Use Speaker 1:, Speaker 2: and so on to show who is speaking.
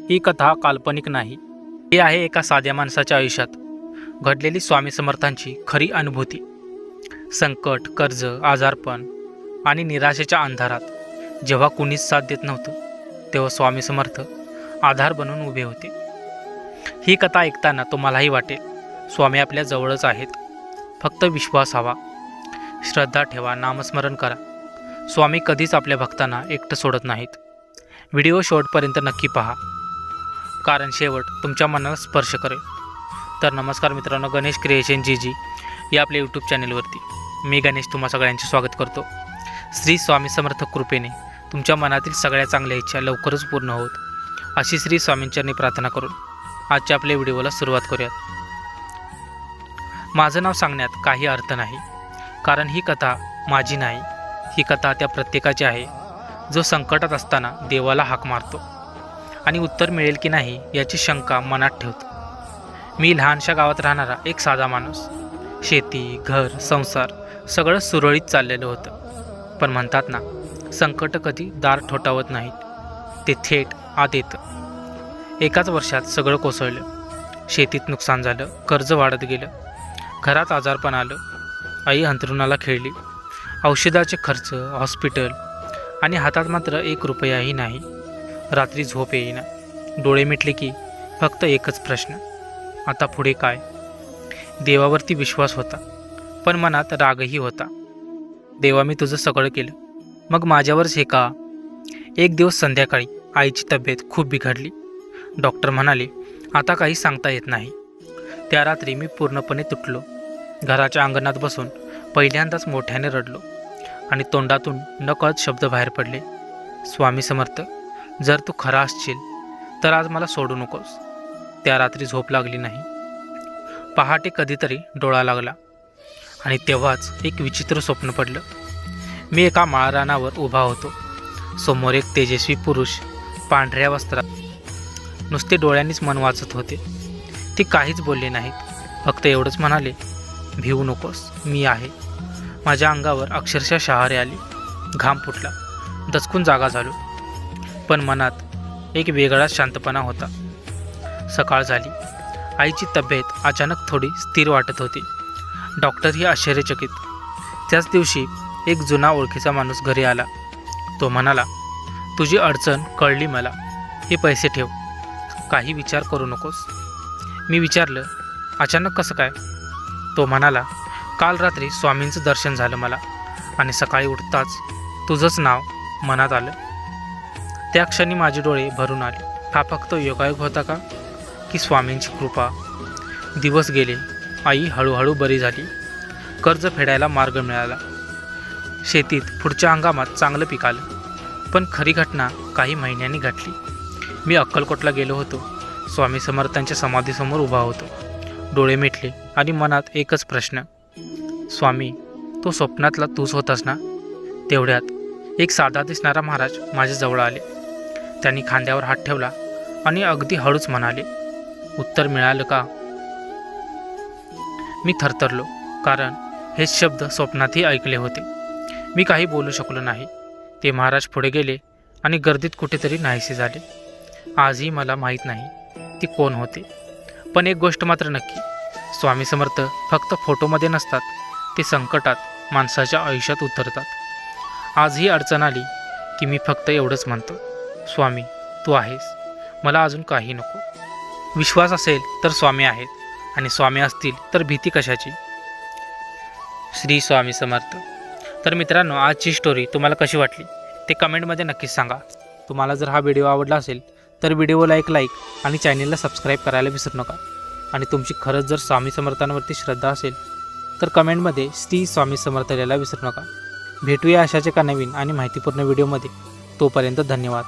Speaker 1: ही कथा काल्पनिक नाही, ही आहे एका साध्या माणसाच्या आयुष्यात घडलेली स्वामी समर्थांची खरी अनुभूती। संकट, कर्ज, आजारपण आणि निराशेच्या अंधारात जेव्हा कुणीच साथ देत नव्हतं, तेव्हा स्वामी समर्थ आधार बनून उभे होते। ही कथा ऐकताना तुम्हालाही वाटेल, स्वामी आपल्या जवळच आहेत, फक्त विश्वास हवा, श्रद्धा ठेवा, नामस्मरण करा। स्वामी कधीच आपल्या भक्तांना एकटं सोडत नाहीत। व्हिडिओ शेवटपर्यंत नक्की पहा, कारण शेवट तुमच्या मनाला स्पर्श करेल। तर नमस्कार मित्रांनो, गणेश क्रिएशन जी या आपल्या यूट्यूब चॅनलवरती मी गणेश तुम्हा सगळ्यांचे स्वागत करतो। श्री स्वामी समर्थ कृपेने तुमच्या मनातील सगळ्या चांगल्या इच्छा लवकरच पूर्ण होत, अशी श्री स्वामींचरणी प्रार्थना करून आजच्या आपल्या व्हिडिओला सुरुवात करूयात। माझं नाव सांगण्यात काही अर्थ नाही, कारण ही कथा माझी नाही, ही कथा त्या प्रत्येकाची आहे जो संकटात असताना देवाला हाक मारतो आणि उत्तर मिळेल की नाही याची शंका मनात ठेवतो। मी लहानशा गावात राहणारा एक साधा माणूस, शेती, घर, संसार सगळं सुरळीत चाललेलं होतं। पण म्हणतात ना, संकट कधी दार ठोठावत नाहीत, ते थेट आत येतं। एकाच वर्षात सगळं कोसळलं, शेतीत नुकसान झालं, कर्ज वाढत गेलं, घरात आजारपण आलं, आई अंथरुणाला खेळली, औषधाचे खर्च, हॉस्पिटल आणि हातात मात्र 1 रुपयाही नाही। रात्री झोप येईना, डोळे मिटले की फक्त एकच प्रश्न, आता पुढे काय? देवावरती विश्वास होता, पण मनात रागही होता। देवा, मी तुझं सगळं केलं, मग माझ्यावरच हे का? एक दिवस संध्याकाळी आईची तब्येत खूप बिघडली। डॉक्टर म्हणाले, आता काही सांगता येत नाही। त्या रात्री मी पूर्णपणे तुटलो, घराच्या अंगणात बसून पहिल्यांदाच मोठ्याने रडलो आणि तोंडातून नकळत शब्द बाहेर पडले, स्वामी समर्थ, जर तू खरा असशील तर आज मला सोडू नकोस। त्या रात्री झोप लागली नाही। पहाटे कधीतरी डोळा लागला आणि तेव्हाच एक विचित्र स्वप्न पडलं। मी एका माळरानावर उभा होतो, समोर एक तेजस्वी पुरुष पांढऱ्या वस्त्रात नुसते डोळ्यांनीच मन वाचत होते। ते काहीच बोलले नाहीत, फक्त एवढंच म्हणाले, भिवू नकोस, मी आहे। माझ्या अंगावर अक्षरशः शहारे आली, घाम फुटला, दचकून जागा झालो, पण मनात एक वेगळाच शांतपणा होता। सकाळ झाली, आईची तब्येत अचानक थोडी स्थिर वाटत होती। डॉक्टरही आश्चर्यचकित। त्याच दिवशी एक जुना ओळखीचा माणूस घरी आला। तो म्हणाला, तुझी अडचण कळली मला, हे पैसे ठेव, काही विचार करू नकोस। मी विचारलं, अचानक कसं काय? तो म्हणाला, काल रात्री स्वामींचं दर्शन झालं मला आणि सकाळी उठताच तुझंच नाव मनात आलं। त्या क्षणी माझे डोळे भरून आले। हा फक्त योगायोग होता का, की स्वामींची कृपा? दिवस गेले, आई हळूहळू बरी झाली, कर्ज फेडायला मार्ग मिळाला, शेतीत पुढच्या हंगामात चांगलं पीक आलं। पण खरी घटना काही महिन्यांनी घडली। मी अक्कलकोटला गेलो होतो, स्वामी समर्थांच्या समाधीसमोर उभा होतो, डोळे मिटले आणि मनात एकच प्रश्न, स्वामी, तो स्वप्नातला तूच होतास ना? तेवढ्यात एक साधा दिसणारा महाराज माझ्या जवळ आले। त्यांनी खांद्यावर हात ठेवला आणि अगदी हळूच म्हणाले, उत्तर मिळालं का? मी थरथरलो, कारण हेच शब्द स्वप्नातही ऐकले होते। मी काही बोलू शकलो नाही। ते महाराज पुढे गेले आणि गर्दीत कुठेतरी नाहीसे झाले। आजही मला माहीत नाही ती कोण होते, पण एक गोष्ट मात्र नक्की, स्वामी समर्थ फक्त फोटोमध्ये नसतात, ते संकटात माणसाच्या आयुष्यात उतरतात। आजही अडचण आली की मी फक्त एवढंच म्हणतो, स्वामी, तू आहेस, मला अजून काही नको। विश्वास असेल तर स्वामी आहेत, आणि स्वामी असतील तर भीती कशाची? श्री स्वामी समर्थ। तर मित्रांनो, आजची स्टोरी तुम्हाला कशी वाटली ते कमेंटमध्ये नक्कीच सांगा। तुम्हाला जर हा व्हिडिओ आवडला असेल तर व्हिडिओला एक लाईक आणि चॅनलला सबस्क्राईब करायला विसरू नका। आणि तुमची खरंच जर स्वामी समर्थांवरती श्रद्धा असेल तर कमेंटमध्ये श्री स्वामी समर्थ लिहायला विसरू नका। भेटूया अशाच एका नवीन आणि माहितीपूर्ण व्हिडिओमध्ये। तोपर्यंत धन्यवाद।